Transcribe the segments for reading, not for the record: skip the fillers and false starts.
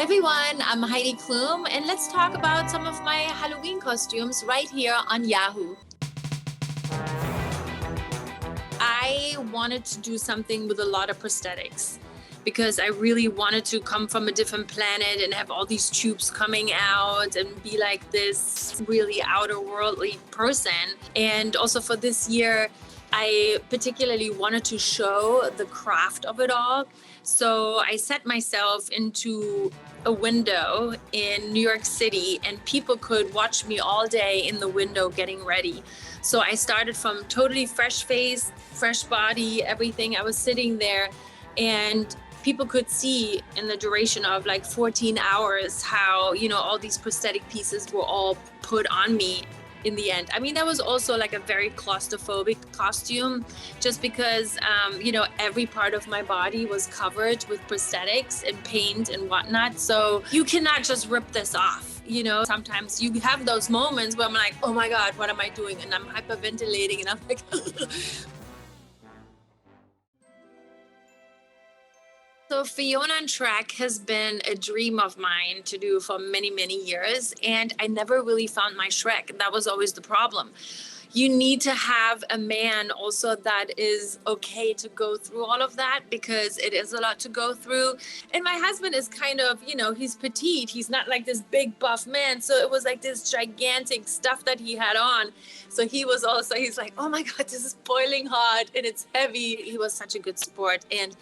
everyone, I'm Heidi Klum, and let's talk about some of my Halloween costumes right here on Yahoo. I wanted to do something with a lot of prosthetics because I really wanted to come from a different planet and have all these tubes coming out and be like this really outer worldly person. And also for this year, I particularly wanted to show the craft of it all. So I set myself into a window in New York City and people could watch me all day in the window getting ready. So I started from totally fresh face, fresh body, everything. I was sitting there and people could see in the duration of like 14 hours how, all these prosthetic pieces were all put on me in the end. I mean, that was also like a very claustrophobic costume just because, every part of my body was covered with prosthetics and paint and whatnot. So you cannot just rip this off. Sometimes you have those moments where I'm like, oh my God, what am I doing? And I'm hyperventilating and I'm like, So Fiona on Track has been a dream of mine to do for many, many years. And I never really found my Shrek. That was always the problem. You need to have a man also that is okay to go through all of that because it is a lot to go through. And my husband is kind of, he's petite. He's not like this big buff man. So it was like this gigantic stuff that he had on. So he's like, oh my God, this is boiling hot and it's heavy. He was such a good sport. And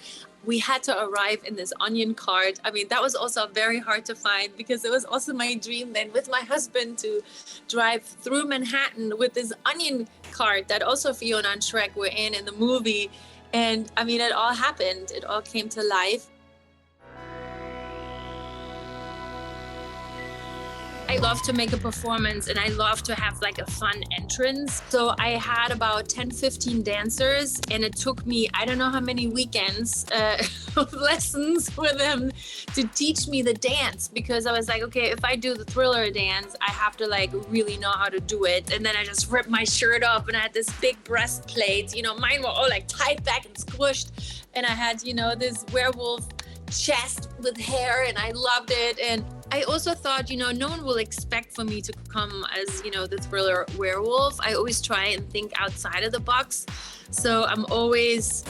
we had to arrive in this onion cart. I mean, that was also very hard to find because it was also my dream then with my husband to drive through Manhattan with this onion cart that also Fiona and Shrek were in the movie. And I mean, it all happened. It all came to life. I love to make a performance and I love to have like a fun entrance. So I had about 10, 15 dancers and it took me, I don't know how many weekends of lessons with them to teach me the dance because I was like, okay, if I do the Thriller dance, I have to like really know how to do it. And then I just ripped my shirt off and I had this big breastplate, mine were all like tied back and squished. And I had, this werewolf chest with hair and I loved it. And I also thought, no one will expect for me to come as, the Thriller werewolf. I always try and think outside of the box. So I'm always,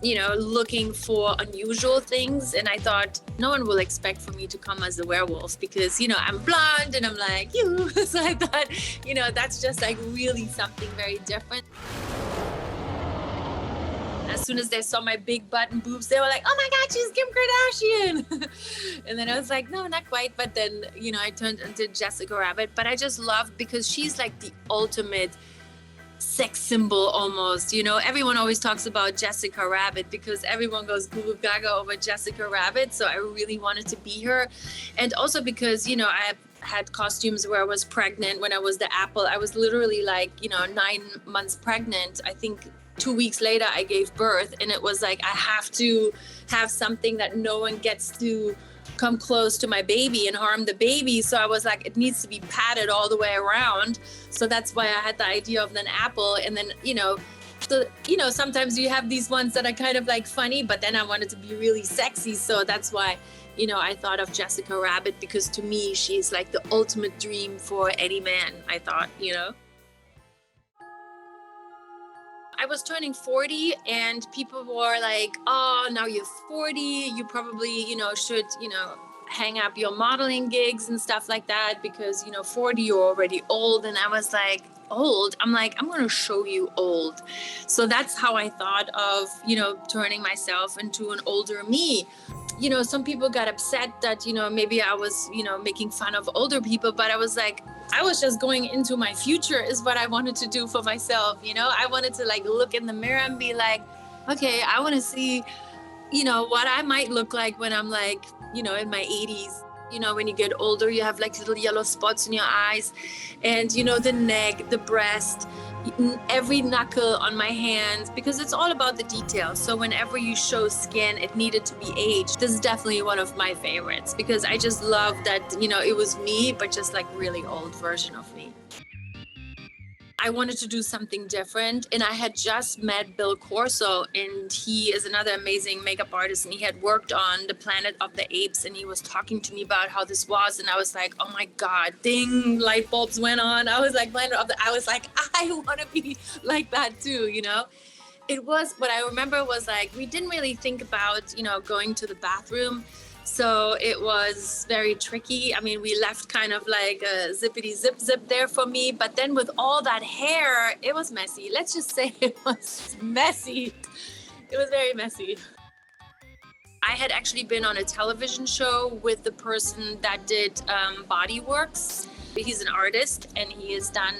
looking for unusual things. And I thought no one will expect for me to come as a werewolf because, I'm blonde and I'm like, you. So I thought, that's just like really something very different. As soon as they saw my big butt and boobs, they were like, oh my God, she's Kim Kardashian. And then I was like, no, not quite. But then, I turned into Jessica Rabbit. But I just loved because she's like the ultimate sex symbol almost. Everyone always talks about Jessica Rabbit because everyone goes goo gaga over Jessica Rabbit. So I really wanted to be her. And also because, I had costumes where I was pregnant when I was the apple. I was literally like, 9 months pregnant. I think 2 weeks later, I gave birth and it was like, I have to have something that no one gets to come close to my baby and harm the baby. So I was like, it needs to be padded all the way around. So that's why I had the idea of an apple. And then, sometimes you have these ones that are kind of like funny, but then I wanted to be really sexy. So that's why, I thought of Jessica Rabbit because to me, she's like the ultimate dream for any man, I thought, I was turning 40 and people were like, oh, now you're 40. You probably, should, hang up your modeling gigs and stuff like that because, 40, you're already old. And I was like, old? I'm like, I'm going to show you old. So that's how I thought of, turning myself into an older me. Some people got upset that, maybe I was, making fun of older people, but I was like, I was just going into my future is what I wanted to do for myself. I wanted to like look in the mirror and be like, okay, I want to see, what I might look like when I'm like, in my 80s. When you get older, you have like little yellow spots in your eyes and, the neck, the breast, every knuckle on my hands, because it's all about the details. So whenever you show skin, it needed to be aged. This is definitely one of my favorites because I just love that, it was me, but just like really old version of me. I wanted to do something different. And I had just met Bill Corso, and he is another amazing makeup artist. And he had worked on the Planet of the Apes. And he was talking to me about how this was. And I was like, oh my God, ding, light bulbs went on. I was like, I was like, I want to be like that too, you know? It was, what I remember was like, we didn't really think about, you know, going to the bathroom. So it was very tricky. I mean, we left kind of like a zippity zip there for me. But then with all that hair, it was messy. Let's just say it was messy. It was very messy. I had actually been on a television show with the person that did Bodyworks. He's an artist, and he has done,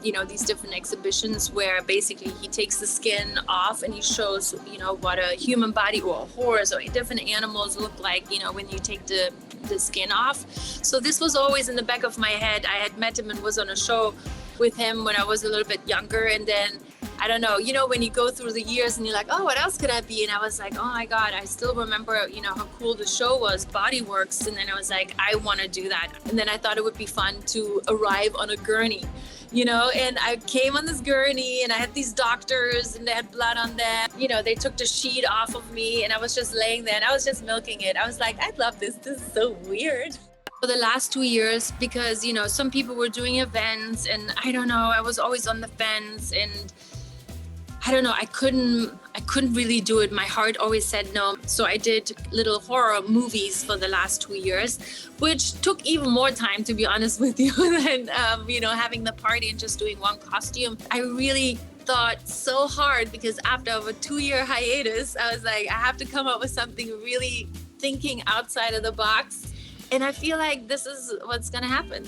you know, these different exhibitions where basically he takes the skin off and he shows, you know, what a human body or a horse or different animals look like, you know, when you take the skin off. So this was always in the back of my head. I had met him and was on a show with him when I was a little bit younger. And then, I don't know, you know, when you go through the years and you're like, oh, what else could I be? And I was like, oh my God, I still remember, you know, how cool the show was, Bodyworks. And then I was like, I want to do that. And then I thought it would be fun to arrive on a gurney, you know, and I came on this gurney and I had these doctors and they had blood on them. You know, they took the sheet off of me and I was just laying there and I was just milking it. I was like, I love this. This is so weird. For the last 2 years, because, you know, some people were doing events and I don't know, I was always on the fence, and I don't know, I couldn't really do it. My heart always said no. So I did little horror movies for the last 2 years, which took even more time, to be honest with you, than, you know, having the party and just doing one costume. I really thought so hard, because after a 2-year hiatus, I was like, I have to come up with something really thinking outside of the box. And I feel like this is what's gonna happen.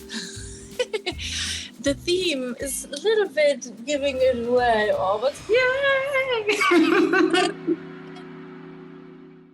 The theme is a little bit giving it away almost. Yay!